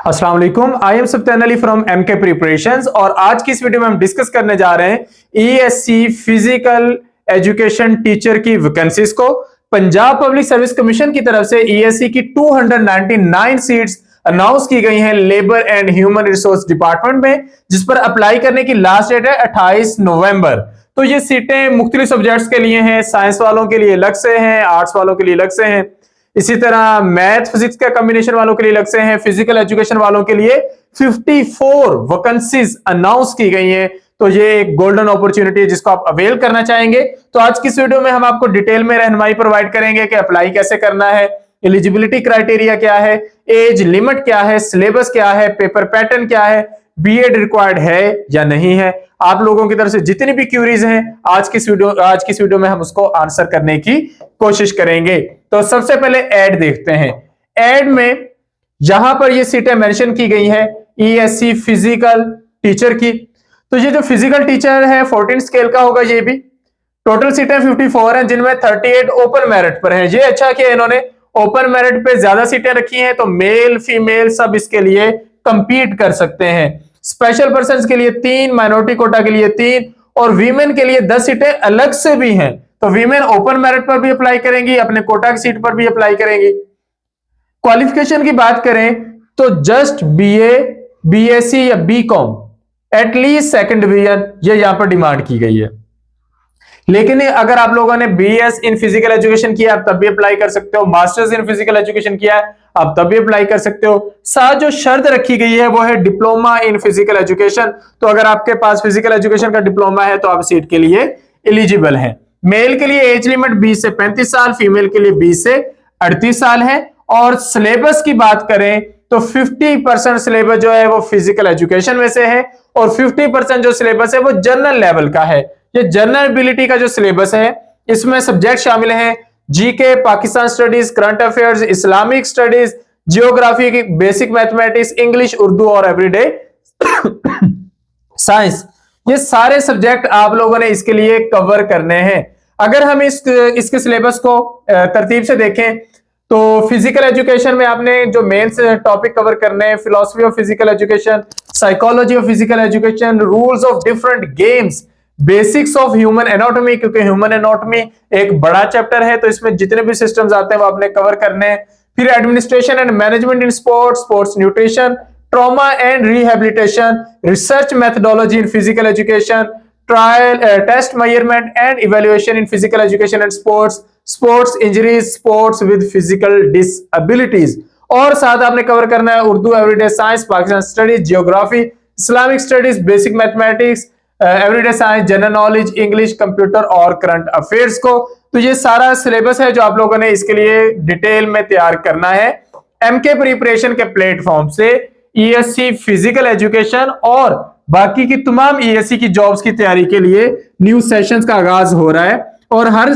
अस्सलाम वालेकुम, I am Saftan Ali from MK preparations. और आज की इस वीडियो में हम डिस्कस करने जा रहे हैं ईएससी फिजिकल एजुकेशन टीचर की वैकेंसीज को। पंजाब पब्लिक सर्विस कमीशन की तरफ से ईएससी की 299 सीट्स अनाउंस की गई हैं labour and human resource department में, जिस पर अप्लाई करने की लास्ट डेट है 28 नवंबर। तो ये सीटें मुख्तलिफ सब्जेक्ट्स के लिए हैं, साइंस वालों के लिए अलग से हैं, आर्ट्स वालों के लिए अलग से हैं, इसी तरह मैथ फिजिक्स का कॉम्बिनेशन वालों के लिए अलग से हैं, फिजिकल एजुकेशन वालों के लिए 54 वैकेंसीज अनाउंस की गई हैं। तो ये एक गोल्डन अपॉर्चुनिटी है जिसको आप अवेल करना चाहेंगे। तो आज की इस वीडियो में हम आपको डिटेल में रहनुमाई प्रोवाइड करेंगे कि अप्लाई कैसे करना है, एलिजिबिलिटी क्राइटेरिया क्या है, एज लिमिट क्या है, सिलेबस क्या है, पेपर पैटर्न क्या है, बीएड रिक्वायर्ड है या नहीं है। आप लोगों की तरफ से जितनी भी क्यूरीज हैं आज की इस वीडियो में हम उसको आंसर करने की कोशिश करेंगे। तो सबसे पहले एड देखते हैं। एड में जहां पर ये सीटें मेंशन की गई है ईएससी फिजिकल टीचर की, तो ये जो फिजिकल टीचर है 14 स्केल का होगा। ये भी टोटल सीटें 54 हैं, जिनमें 38 ओपन मेरिट पर हैं। ये अच्छा कि इन्होंने ओपन मेरिट पे ज्यादा सीटें रखी हैं, तो मेल फीमेल सब इसके लिए कंपीट कर सकते हैं। स्पेशल पर्सन के लिए 3, माइनॉरिटी कोटा के लिए 3 और वीमेन के लिए 10 सीटें अलग से भी हैं। तो वीमेन ओपन मेरिट पर भी अप्लाई करेंगी, अपने कोटा की सीट पर भी अप्लाई करेंगी। क्वालिफिकेशन की बात करें तो जस्ट बीए, बीएससी या बीकॉम एटलीस्ट सेकंड डिवीजन, ये यहां पर डिमांड की गई है। लेकिन अगर आप लोगों ने बीएस इन फिजिकल एजुकेशन किया आप तब भी अप्लाई कर सकते हो, मास्टर्स इन फिजिकल एजुकेशन किया है आप तब भी अप्लाई कर सकते हो। साथ जो शर्त रखी गई है वो है डिप्लोमा इन फिजिकल एजुकेशन। तो अगर आपके पास फिजिकल एजुकेशन का डिप्लोमा है तो आप सीट के लिए एलिजिबल हैं। मेल के लिए एज लिमिट 20 से 35 साल, फीमेल के लिए 20 से 38 साल है। और सिलेबस की बात करें तो 50% सिलेबस जो है वो फिजिकल एजुकेशन में से है और 50% जो सिलेबस है वो जनरल लेवल का है। ये जनरल एबिलिटी का जो सिलेबस है इसमें सब्जेक्ट शामिल हैं GK, Pakistan studies, current affairs, Islamic studies, geography की बेसिक मैथमेटिक्स, इंग्लिश, उर्दू और एवरीडे साइंस। ये सारे सब्जेक्ट आप लोगों ने इसके लिए कवर करने हैं। अगर हम इसके सिलेबस को तरतीब से देखें तो फिजिकल एजुकेशन में आपने जो मेन टॉपिक कवर करने हैं, philosophy of physical education, psychology of physical education, rules of different games, basics of human anatomy, क्योंकि ह्यूमन एनाटॉमी एक बड़ा चैप्टर है तो इसमें जितने भी सिस्टम्स आते हैं वो आपने कवर करने हैं। फिर administration and management in sports, sports nutrition, trauma and rehabilitation, research methodology in physical education, trial test measurement and evaluation in physical education and sports, sports injuries, sports with physical disabilities. और साथ आपने cover करना है Urdu, everyday science, Pakistan studies, geography, Islamic studies, basic mathematics, everyday science, general knowledge, English, computer और current affairs को। तो ये सारा सिलेबस है जो आप लोगों ने इसके लिए डिटेल में तैयार करना है। एमके प्रिपरेशन के प्लेटफॉर्म से ईएससी फिजिकल एजुकेशन और बाकी की तमाम ईएससी की जॉब्स की तैयारी के लिए न्यू सेशंस का आगाज हो रहा है और हर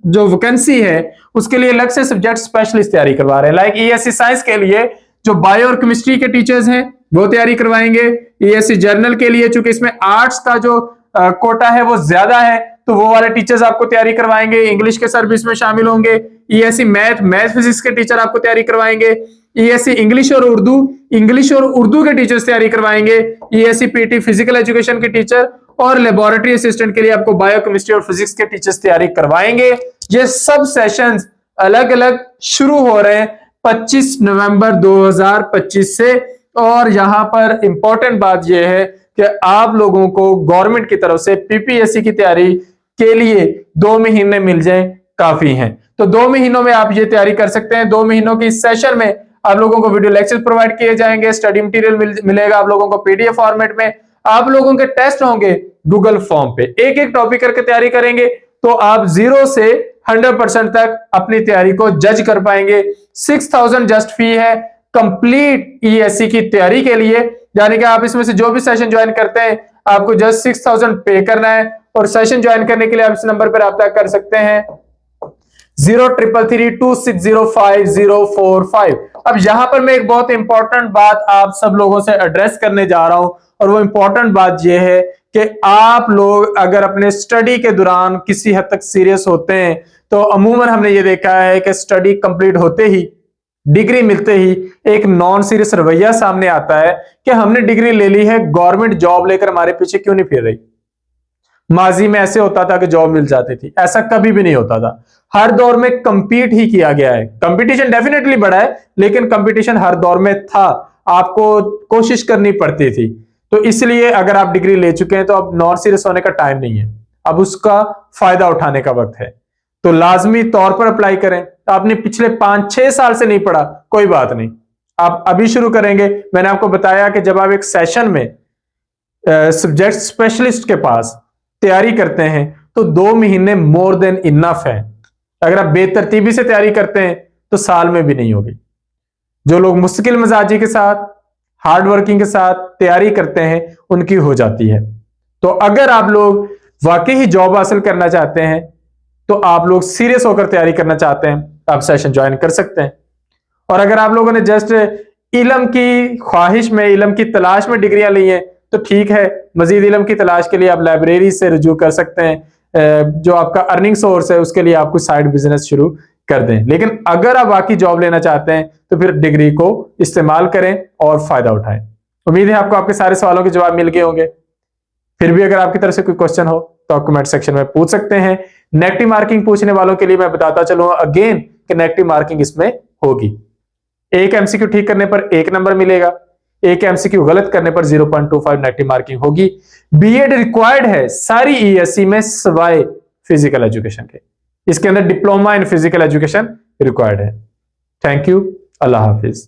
जो वैकेंसी है उसके लिए अलग से सब्जेक्ट स्पेशलिस्ट तैयारी करवा रहे हैं। लाइक ईएससी साइंस के लिए जो बायो और केमिस्ट्री के टीचर्स हैं वो तैयारी करवाएंगे। ईएससी जर्नल के लिए चूंकि इसमें आर्ट्स का जो कोटा है वो ज्यादा है तो वो वाले टीचर्स आपको तैयारी करवाएंगे। इंग्लिश के सर भी इसमें शामिल होंगे। ईएससी मैथ फिजिक्स के टीचर आपको तैयारी करवाएंगे। ईएससी इंग्लिश और उर्दू के टीचर्स तैयारी करवाएंगे। ईएससी पीटी फिजिकल एजुकेशन के टीचर और लेबोरेटरी असिस्टेंट के लिए आपको बायो केमिस्ट्री और फिजिक्स के टीचर्स तैयारी करवाएंगे। ये सब सेशंस अलग अलग शुरू हो रहे हैं 25 नवंबर 2025 से। और यहां पर इंपॉर्टेंट बात यह है कि आप लोगों को गवर्नमेंट की तरफ से पीपीएससी की तैयारी के लिए 2 महीने मिल जाएं काफी हैं। तो 2 महीनों में आप ये तैयारी कर सकते हैं। 2 महीनों की सेशन में आप लोगों को वीडियो लेक्चर प्रोवाइड किए जाएंगे, स्टडी मटेरियल मिलेगा आप लोगों को पीडीएफ फॉर्मेट में, आप लोगों के टेस्ट होंगे गूगल फॉर्म पे। एक एक टॉपिक करके तैयारी करेंगे तो आप 0 से 100% तक अपनी तैयारी को जज कर पाएंगे। 6000 जस्ट फी है कंप्लीट ईएससी की तैयारी के लिए, यानी कि आप इसमें से जो भी सेशन ज्वाइन करते हैं आपको जस्ट 6000 पे करना है। और सेशन ज्वाइन करने के लिए आप इस नंबर पर रब्ता कर सकते हैं 0333260545। अब यहां पर मैं एक बहुत इंपॉर्टेंट बात आप सब लोगों से एड्रेस करने जा रहा हूं और वो इंपॉर्टेंट बात यह है कि आप लोग अगर अपने स्टडी के दौरान किसी हद तक सीरियस होते हैं तो अमूमन हमने ये देखा है कि स्टडी कंप्लीट होते ही डिग्री मिलते ही एक नॉन सीरियस रवैया सामने आता है कि हमने डिग्री ले ली है, गवर्नमेंट जॉब लेकर हमारे पीछे क्यों नहीं फिर रही। माजी में ऐसे होता था कि जॉब मिल जाती थी, ऐसा कभी भी नहीं होता था। हर दौर में कंपीट ही किया गया है। कंपटीशन डेफिनेटली बढ़ा है, लेकिन कंपटीशन हर दौर में था, आपको कोशिश करनी पड़ती थी। तो इसलिए अगर आप डिग्री ले चुके हैं तो अब नॉन सीरियस होने का टाइम नहीं है, अब उसका फायदा उठाने का वक्त है। तो लाजमी तौर पर अप्लाई करें। तो आपने पिछले 5-6 साल से नहीं पढ़ा, कोई बात नहीं, आप अभी शुरू करेंगे। मैंने आपको बताया कि जब आप एक सेशन में सब्जेक्ट स्पेशलिस्ट के पास तैयारी करते हैं तो 2 महीने मोर देन इनफ है। अगर आप बेतरतीबी से तैयारी करते हैं तो साल में भी नहीं होगी। जो लोग मुश्किल मिजाजी के साथ, हार्ड वर्किंग के साथ तैयारी करते हैं, उनकी हो जाती है। तो अगर आप लोग वाकई ही जॉब हासिल करना चाहते हैं, तो आप लोग सीरियस होकर तैयारी करना चाहते हैं, आप सेशन ज्वाइन कर सकते हैं। और अगर आप लोगों ने जस्ट इल्म की ख्वाहिश में, इल्म की तलाश में डिग्रियां ली हैं, तो ठीक है, मजीद इल्म की तलाश के लिए आप लाइब्रेरी से रुजू कर सकते हैं। जो आपका अर्निंग सोर्स है उसके लिए आप कुछ साइड बिजनेस शुरू कर दें। लेकिन अगर आप वाकई जॉब लेना चाहते हैं तो फिर डिग्री को इस्तेमाल करें और फायदा उठाएं। उम्मीद है आपको आपके सारे सवालों के जवाब मिल गए होंगे। फिर भी अगर आपकी तरफ से कोई क्वेश्चन हो तो आप कमेंट सेक्शन में पूछ सकते हैं। नेगेटिव मार्किंग पूछने वालों के लिए मैं बताता चलूं अगेन कि नेगेटिव मार्किंग इसमें होगी। एक एमसीक्यू ठीक करने पर 1 नंबर मिलेगा, एक एमसीक्यू गलत करने पर 0.25 नेगेटिव मार्किंग होगी। बीएड रिक्वायर्ड है सारी ईएससी में सिवाय फिजिकल एजुकेशन के। इसके अंदर diploma in physical education required है। थैंक यू, अल्लाह हाफिज।